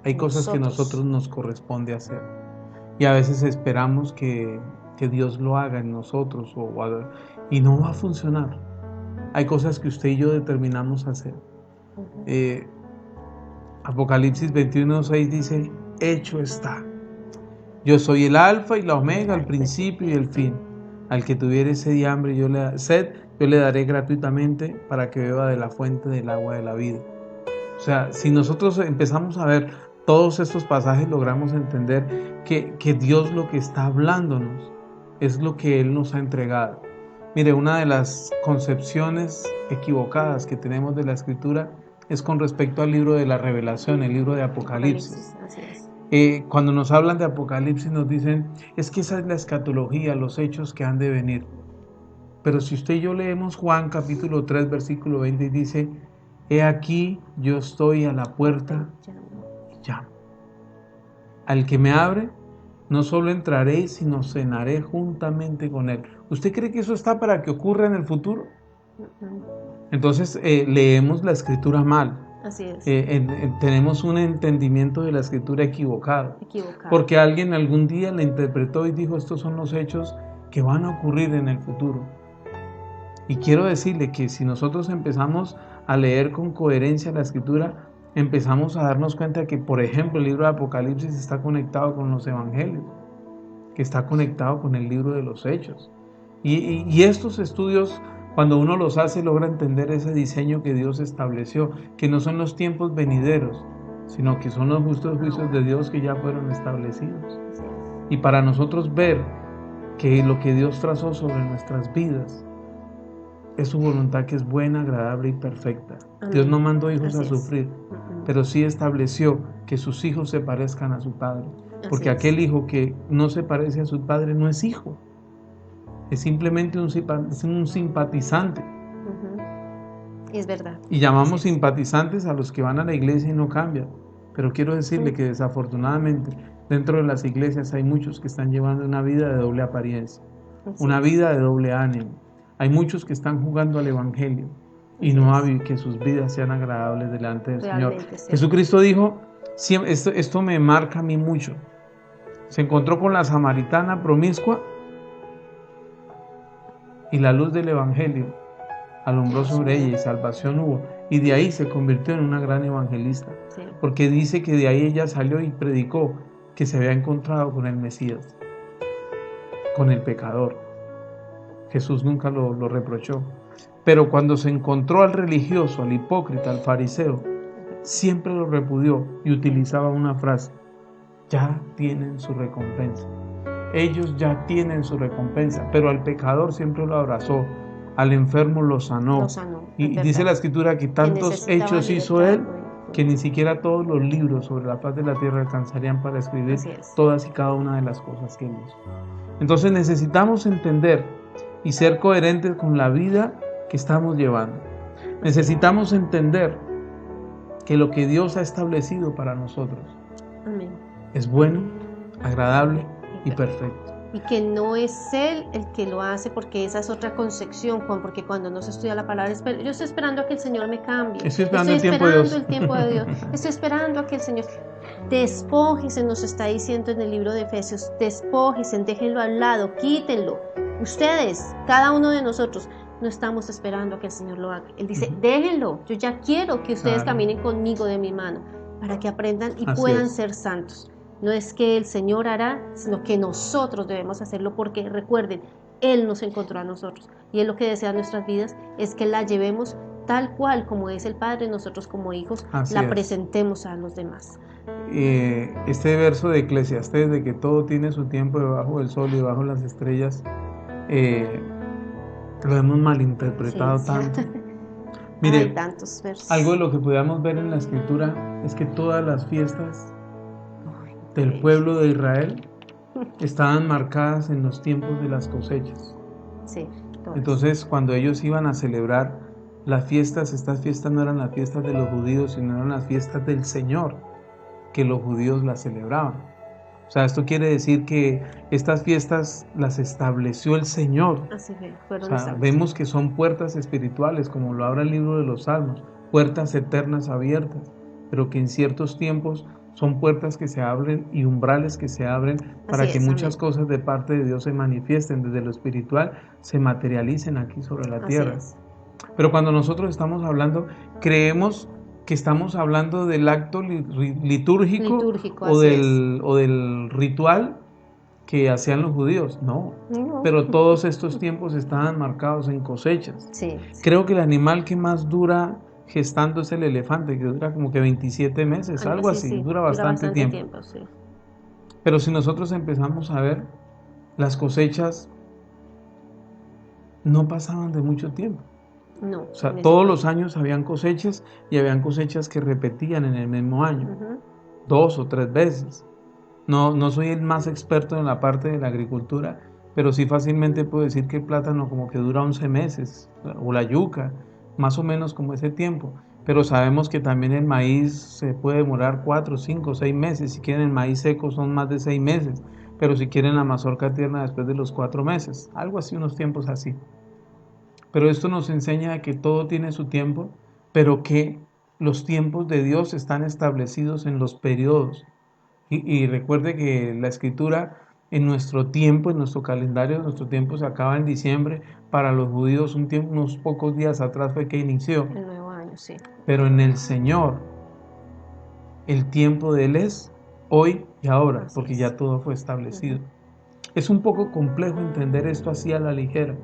A: Hay cosas que nosotros nos corresponde hacer. Y a veces esperamos que Dios lo haga en nosotros y no va a funcionar. Hay cosas que usted y yo determinamos hacer. Apocalipsis 21:6 dice: hecho está. Yo soy el alfa y la omega, el principio y el fin. Al que tuviere sed y hambre, yo le daré gratuitamente para que beba de la fuente del agua de la vida. O sea, si nosotros empezamos a ver todos estos pasajes, logramos entender que Dios lo que está hablándonos es lo que Él nos ha entregado. Mire, una de las concepciones equivocadas que tenemos de la Escritura es con respecto al libro de la Revelación, el libro de Apocalipsis.
B: Así es.
A: Cuando nos hablan de Apocalipsis nos dicen, es que esa es la escatología, los hechos que han de venir. Pero si usted y yo leemos Juan capítulo 3, versículo 20, y dice: he aquí, yo estoy a la puerta y llamo. Al que me abre, no solo entraré, sino cenaré juntamente con él. ¿Usted cree que eso está para que ocurra en el futuro? Entonces leemos la Escritura mal.
B: Así es.
A: Tenemos un entendimiento de la Escritura equivocado. Porque alguien algún día la interpretó y dijo: estos son los hechos que van a ocurrir en el futuro. Y quiero decirle que si nosotros empezamos a leer con coherencia la Escritura, empezamos a darnos cuenta que, por ejemplo, el libro de Apocalipsis está conectado con los evangelios, que está conectado con el libro de los hechos. Y estos estudios, cuando uno los hace, logra entender ese diseño que Dios estableció, que no son los tiempos venideros, sino que son los justos juicios de Dios que ya fueron establecidos. Y para nosotros ver que lo que Dios trazó sobre nuestras vidas es su voluntad, que es buena, agradable y perfecta. Amén. Dios no mandó hijos a sufrir, pero sí estableció que sus hijos se parezcan a su padre. Porque aquel hijo que no se parece a su padre no es hijo. Es simplemente un simpatizante.
B: Es verdad.
A: Y llamamos simpatizantes a los que van a la iglesia y no cambian. Pero quiero decirle que desafortunadamente dentro de las iglesias hay muchos que están llevando una vida de doble apariencia, una vida de doble ánimo. Hay muchos que están jugando al evangelio y no hay que sus vidas sean agradables delante del Señor. Sí. Jesucristo dijo, esto me marca a mí mucho. Se encontró con la samaritana promiscua y la luz del evangelio alumbró sobre ella y salvación hubo. Y de ahí se convirtió en una gran evangelista. Sí. Porque dice que de ahí ella salió y predicó que se había encontrado con el Mesías, con el pecador. Jesús nunca lo reprochó. Pero cuando se encontró al religioso, al hipócrita, al fariseo, siempre lo repudió y utilizaba una frase: ya tienen su recompensa. Ellos ya tienen su recompensa, pero al pecador siempre lo abrazó, al enfermo lo sanó. Y dice la Escritura que tantos hechos hizo él que ni siquiera todos los libros sobre la faz de la tierra alcanzarían para escribir todas y cada una de las cosas que hizo. Entonces necesitamos entender y ser coherentes con la vida que estamos llevando. Necesitamos entender que lo que Dios ha establecido para nosotros es bueno, agradable y perfecto.
B: Y que no es Él el que lo hace, porque esa es otra concepción, porque cuando no se estudia la palabra, yo estoy esperando a que el Señor me cambie.
A: Estoy esperando el tiempo de Dios.
B: Estoy esperando a que el Señor... Despójese, nos está diciendo en el libro de Efesios, despójese, déjenlo al lado, quítenlo. Ustedes, cada uno de nosotros, no estamos esperando a que el Señor lo haga. Él dice, déjenlo, yo ya quiero que ustedes caminen conmigo de mi mano, para que aprendan y puedan ser santos. No es que el Señor hará, sino que nosotros debemos hacerlo, porque recuerden, Él nos encontró a nosotros y Él lo que desea en nuestras vidas es que la llevemos tal cual como es el Padre, nosotros como hijos la presentemos a los demás.
A: Este verso de Eclesiastés de que todo tiene su tiempo debajo del sol y debajo de las estrellas, lo hemos malinterpretado tanto. Mire,
B: hay tantos versos.
A: Algo de lo que podamos ver en la Escritura es que todas las fiestas del pueblo de Israel estaban marcadas en los tiempos de las cosechas.
B: Sí,
A: entonces, cuando ellos iban a celebrar las fiestas, estas fiestas no eran las fiestas de los judíos, sino eran las fiestas del Señor, que los judíos las celebraban. O sea, esto quiere decir que estas fiestas las estableció el Señor.
B: Así que
A: vemos que son puertas espirituales, como lo habla el libro de los Salmos, puertas eternas abiertas, pero que en ciertos tiempos son puertas que se abren y umbrales que se abren para que muchas cosas de parte de Dios se manifiesten desde lo espiritual, se materialicen aquí sobre la tierra. Pero cuando nosotros estamos hablando, creemos que estamos hablando del acto litúrgico o del ritual que hacían los judíos. No, pero todos estos tiempos estaban marcados en cosechas. Creo que el animal que más dura gestando es el elefante, que dura como que 27 meses, algo así, dura bastante tiempo. Pero si nosotros empezamos a ver, las cosechas no pasaban de mucho tiempo.
B: No,
A: o sea, todos los años habían cosechas y habían cosechas que repetían en el mismo año, 2 o 3 veces. No soy el más experto en la parte de la agricultura, pero sí fácilmente puedo decir que el plátano como que dura 11 meses, o la yuca, más o menos como ese tiempo. Pero sabemos que también el maíz se puede demorar 4, 5, 6 meses. Si quieren el maíz seco son más de 6 meses, pero si quieren la mazorca tierna después de los 4 meses, algo así, unos tiempos así. Pero esto nos enseña que todo tiene su tiempo, pero que los tiempos de Dios están establecidos en los periodos. Y recuerde que la Escritura, en nuestro tiempo, en nuestro calendario, nuestro tiempo se acaba en diciembre. Para los judíos unos pocos días atrás fue que inició.
B: El nuevo año, sí.
A: Pero en el Señor, el tiempo de Él es hoy y ahora, porque ya todo fue establecido. Es un poco complejo entender esto así a la ligera,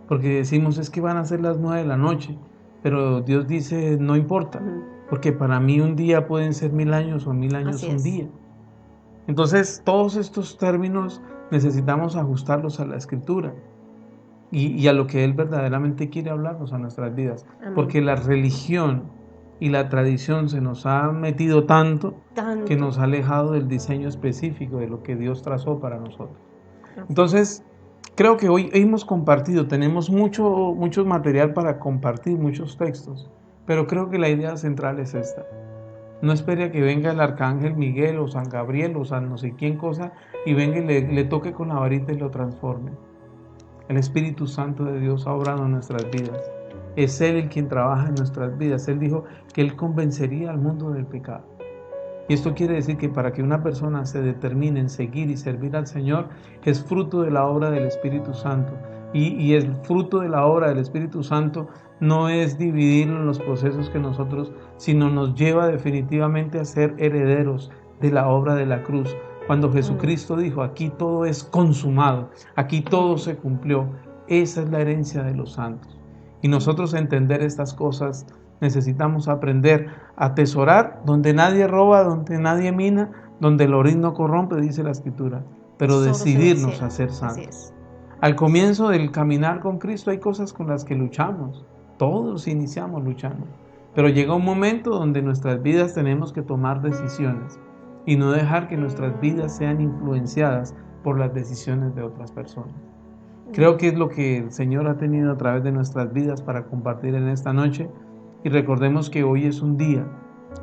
A: porque decimos, es que van a ser las 9 de la noche, pero Dios dice, no importa, porque para mí un día pueden ser 1000 años o 1000 años un día. Entonces, todos estos términos necesitamos ajustarlos a la Escritura y a lo que Él verdaderamente quiere hablarnos a nuestras vidas. Porque la religión y la tradición se nos ha metido tanto que nos ha alejado del diseño específico de lo que Dios trazó para nosotros. Entonces, creo que hoy hemos compartido, tenemos mucho material para compartir, muchos textos, pero creo que la idea central es esta. No espere a que venga el arcángel Miguel o San Gabriel o San no sé quién cosa y venga y le toque con la varita y lo transforme. El Espíritu Santo de Dios ha obrado en nuestras vidas. Es Él el quien trabaja en nuestras vidas. Él dijo que Él convencería al mundo del pecado. Y esto quiere decir que para que una persona se determine en seguir y servir al Señor, es fruto de la obra del Espíritu Santo. Y el fruto de la obra del Espíritu Santo no es dividirlo en los procesos que nosotros, sino nos lleva definitivamente a ser herederos de la obra de la cruz. Cuando Jesucristo dijo, aquí todo es consumado, aquí todo se cumplió. Esa es la herencia de los santos. Y nosotros entender estas cosas necesitamos aprender a atesorar donde nadie roba, donde nadie mina, donde el orín no corrompe, dice la Escritura, pero decidirnos a ser santos. Al comienzo del caminar con Cristo hay cosas con las que luchamos, todos iniciamos luchando, Pero llega un momento donde en nuestras vidas tenemos que tomar decisiones y no dejar que nuestras vidas sean influenciadas por las decisiones de otras personas. Creo que es lo que el Señor ha tenido a través de nuestras vidas para compartir en esta noche. Y recordemos que hoy es un día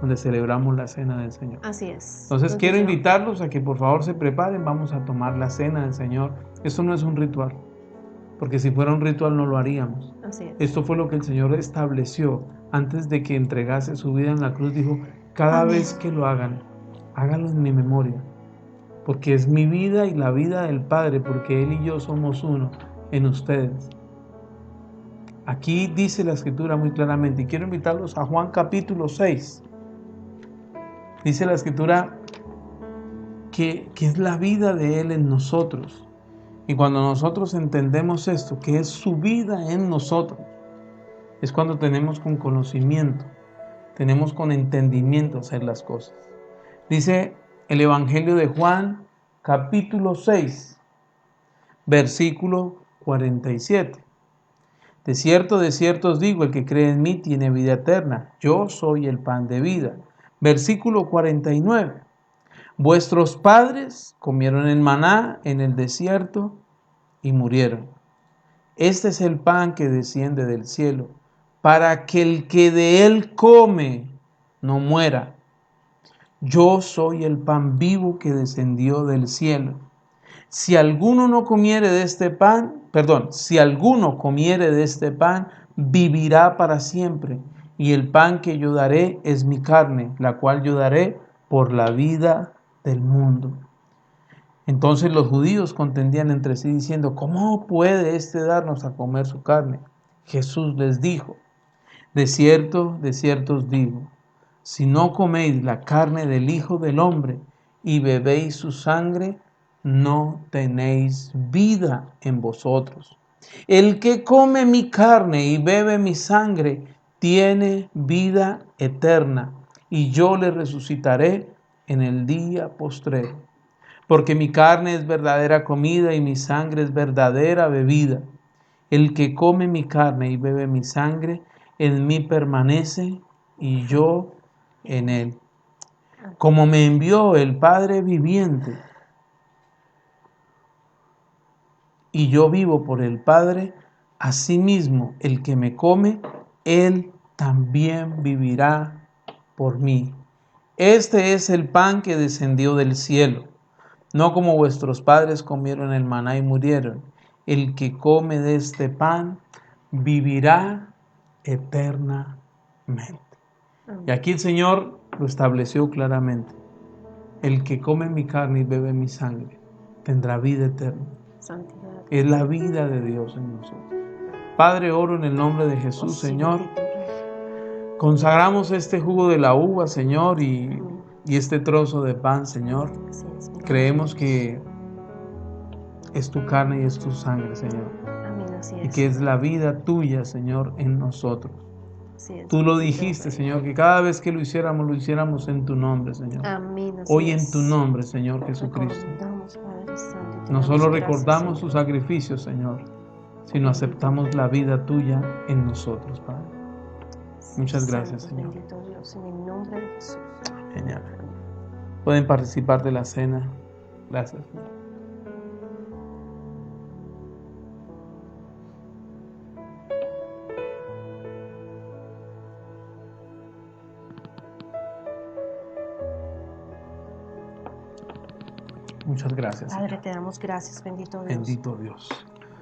A: donde celebramos la cena del Señor.
B: Así es.
A: Entonces quiero invitarlos a que por favor se preparen. Vamos a tomar la cena del Señor. Esto no es un ritual, porque si fuera un ritual no lo haríamos.
B: Así es.
A: Esto fue lo que el Señor estableció antes de que entregase su vida en la cruz. Dijo, cada vez que lo hagan, háganlo en mi memoria, porque es mi vida y la vida del Padre, porque Él y yo somos uno en ustedes. Aquí dice la Escritura muy claramente, y quiero invitarlos a Juan capítulo 6. Dice la Escritura que es la vida de Él en nosotros. Y cuando nosotros entendemos esto, que es su vida en nosotros, es cuando tenemos con conocimiento, tenemos con entendimiento hacer las cosas. Dice el Evangelio de Juan, capítulo 6, versículo 47. De cierto os digo, el que cree en mí tiene vida eterna. Yo soy el pan de vida. Versículo 49. Vuestros padres comieron el maná en el desierto y murieron. Este es el pan que desciende del cielo, para que el que de él come no muera. Yo soy el pan vivo que descendió del cielo. Si alguno comiere de este pan, vivirá para siempre. Y el pan que yo daré es mi carne, la cual yo daré por la vida del mundo. Entonces los judíos contendían entre sí diciendo, ¿cómo puede éste darnos a comer su carne? Jesús les dijo, de cierto os digo, si no coméis la carne del Hijo del Hombre y bebéis su sangre, no tenéis vida en vosotros. El que come mi carne y bebe mi sangre tiene vida eterna, y yo le resucitaré en el día postrero. Porque mi carne es verdadera comida y mi sangre es verdadera bebida. El que come mi carne y bebe mi sangre, en mí permanece y yo en él. Como me envió el Padre viviente, y yo vivo por el Padre, asimismo el que me come, él también vivirá por mí. Este es el pan que descendió del cielo, no como vuestros padres comieron el maná y murieron. El que come de este pan vivirá eternamente. Y aquí el Señor lo estableció claramente. El que come mi carne y bebe mi sangre tendrá vida eterna. Santidad. Es la vida de Dios en nosotros. Padre, oro en el nombre de Jesús, Señor. Consagramos este jugo de la uva, Señor, y este trozo de pan, Señor. Creemos que es tu carne y es tu sangre, Señor. Y que es la vida tuya, Señor, en nosotros. Tú lo dijiste, Señor, que cada vez que lo hiciéramos en tu nombre, Señor. Hoy en tu nombre, Señor Jesucristo. No solo recordamos tus sacrificios, Señor, sino aceptamos la vida tuya en nosotros, Padre. Muchas gracias, Señor.
B: Bendito Dios, en el nombre de Jesús.
A: Genial. Pueden participar de la cena. Gracias, Señor. Muchas gracias,
B: Padre,
A: Señor.
B: te damos gracias, bendito Dios.
A: Bendito Dios.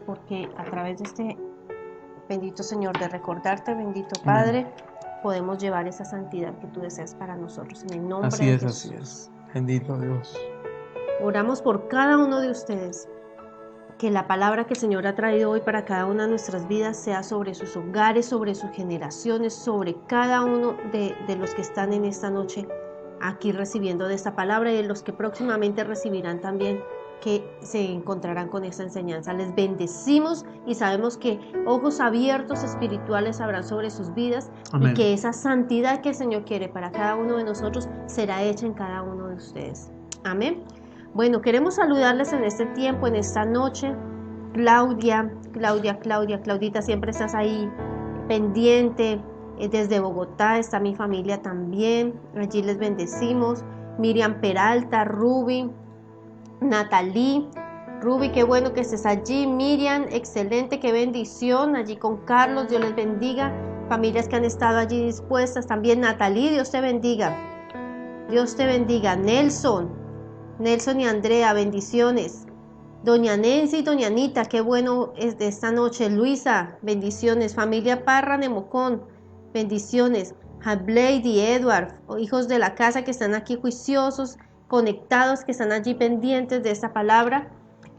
B: Porque a través de este bendito Señor, de recordarte, bendito Padre, podemos llevar esa santidad que tú deseas para nosotros. En el nombre de Jesús.
A: Así es. Bendito Dios.
B: Oramos por cada uno de ustedes. Que la palabra que el Señor ha traído hoy para cada una de nuestras vidas sea sobre sus hogares, sobre sus generaciones, sobre cada uno de los que están en esta noche aquí recibiendo de esta palabra y de los que próximamente recibirán también, que se encontrarán con esta enseñanza. Les bendecimos y sabemos que ojos abiertos espirituales habrán sobre sus vidas. Amén. Y que esa santidad que el Señor quiere para cada uno de nosotros será hecha en cada uno de ustedes. Amén. Bueno, queremos saludarles en este tiempo, en esta noche. Claudita, siempre estás ahí pendiente. Desde Bogotá está mi familia también, allí les bendecimos. Miriam Peralta, Ruby, Natalie. Ruby, qué bueno que estés allí. Miriam, excelente, qué bendición allí con Carlos, Dios les bendiga. Familias que han estado allí dispuestas. También Natalie, Dios te bendiga. Dios te bendiga. Nelson y Andrea, bendiciones. Doña Nancy, Doña Anita, qué bueno es de esta noche. Luisa, bendiciones. Familia Parra, Nemocón, bendiciones. Blade y Edward, hijos de la casa que están aquí juiciosos, conectados, que están allí pendientes de esta palabra.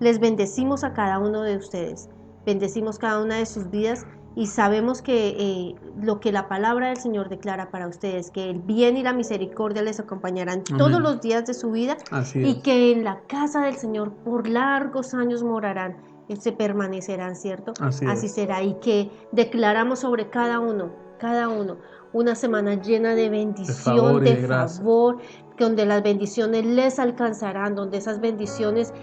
B: Les bendecimos a cada uno de ustedes. Bendecimos cada una de sus vidas y sabemos que lo que la palabra del Señor declara para ustedes, que el bien y la misericordia les acompañarán todos los días de su vida.
A: Así
B: y
A: es.
B: que en la casa del Señor por largos años morarán, se permanecerán, ¿cierto? Así será, y que declaramos sobre cada uno, una semana llena de bendición, de favor, donde las bendiciones les alcanzarán, donde esas bendiciones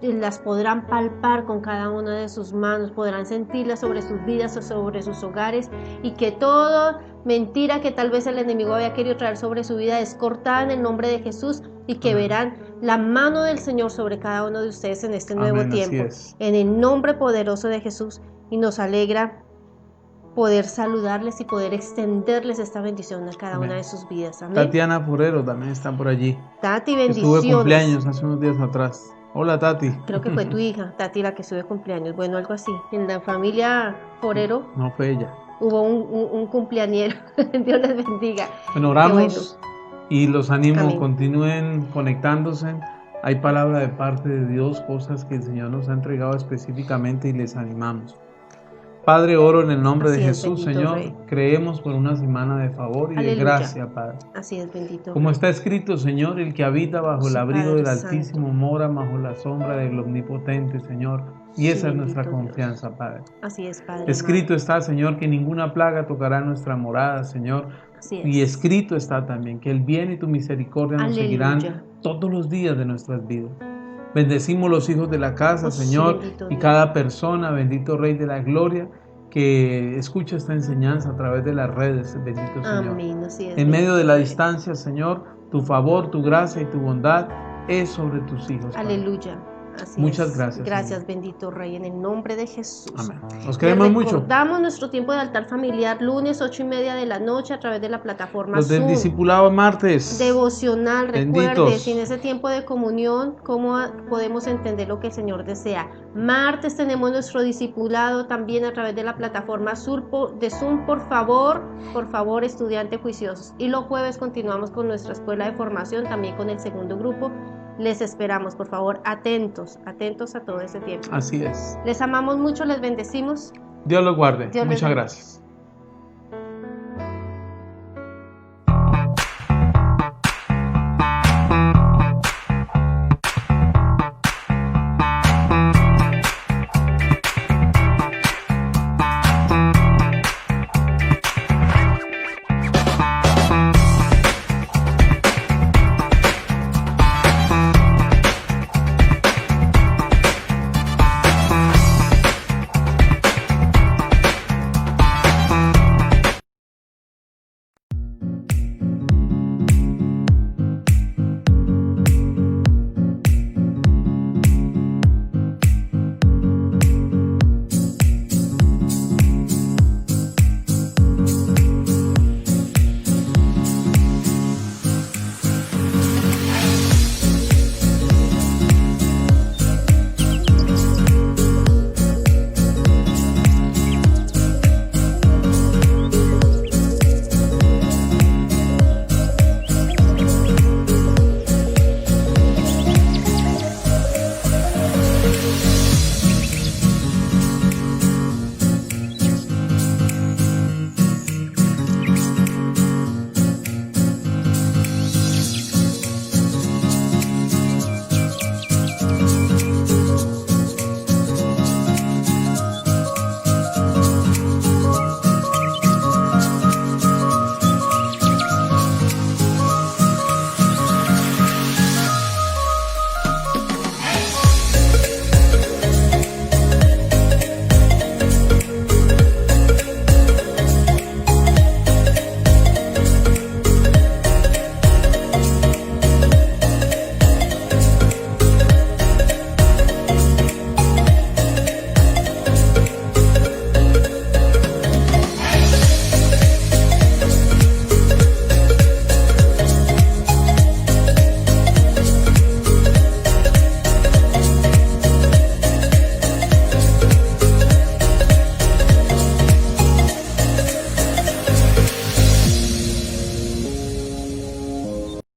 B: las podrán palpar con cada una de sus manos, podrán sentirlas sobre sus vidas o sobre sus hogares, y que toda mentira que tal vez el enemigo había querido traer sobre su vida es cortada en el nombre de Jesús, y que verán la mano del Señor sobre cada uno de ustedes en este nuevo tiempo, en el nombre poderoso de Jesús. Y nos alegra poder saludarles y poder extenderles esta bendición a cada una de sus vidas. Amén.
A: Tatiana Forero también está por allí.
B: Tati, bendiciones.
A: Estuve cumpleaños hace unos días atrás. Hola, Tati.
B: Creo que fue tu hija, Tati, la que sube cumpleaños. Bueno, algo así. En la familia Forero.
A: No fue ella.
B: Hubo un cumpleañero. Dios les bendiga.
A: Bueno, oramos y los animo, continúen conectándose. Hay palabra de parte de Dios, cosas que el Señor nos ha entregado específicamente y les animamos. Padre, oro en el nombre de Jesús, Señor. Rey. Creemos por una semana de favor y de gracia, Padre.
B: Así es, bendito.
A: Como está escrito, Señor, el que habita bajo el abrigo del Altísimo mora bajo la sombra del Omnipotente, Señor. Y esa es nuestra confianza, Padre.
B: Así es, Padre.
A: Escrito está, Señor, que ninguna plaga tocará nuestra morada, Señor.
B: Así es.
A: Y escrito está también que el bien y tu misericordia nos seguirán todos los días de nuestras vidas. Bendecimos los hijos de la casa, Señor, y cada persona, bendito Rey de la Gloria, que escucha esta enseñanza a través de las redes, bendito Señor.
B: Amén. Así es,
A: en medio de la distancia, Señor, tu favor, tu gracia y tu bondad es sobre tus hijos.
B: Aleluya. Así
A: Muchas
B: es.
A: gracias.
B: Gracias,
A: Señor.
B: Bendito Rey, en el nombre de Jesús.
A: Amén. Nos queremos mucho.
B: Recordamos nuestro tiempo de altar familiar, lunes 8:30 de la noche, a través de la plataforma
A: Los del
B: Zoom.
A: discipulado martes.
B: Devocional,
A: Benditos.
B: recuerde, sin ese tiempo de comunión, ¿cómo podemos entender lo que el Señor desea? Martes tenemos nuestro discipulado también a través de la plataforma de Zoom, por favor, estudiantes juiciosos. Y los jueves continuamos con nuestra escuela de formación, también con el segundo grupo. Les esperamos, por favor, atentos a todo ese tiempo.
A: Así es.
B: Les amamos mucho, les bendecimos.
A: Dios los guarde.
B: Dios
A: Muchas gracias.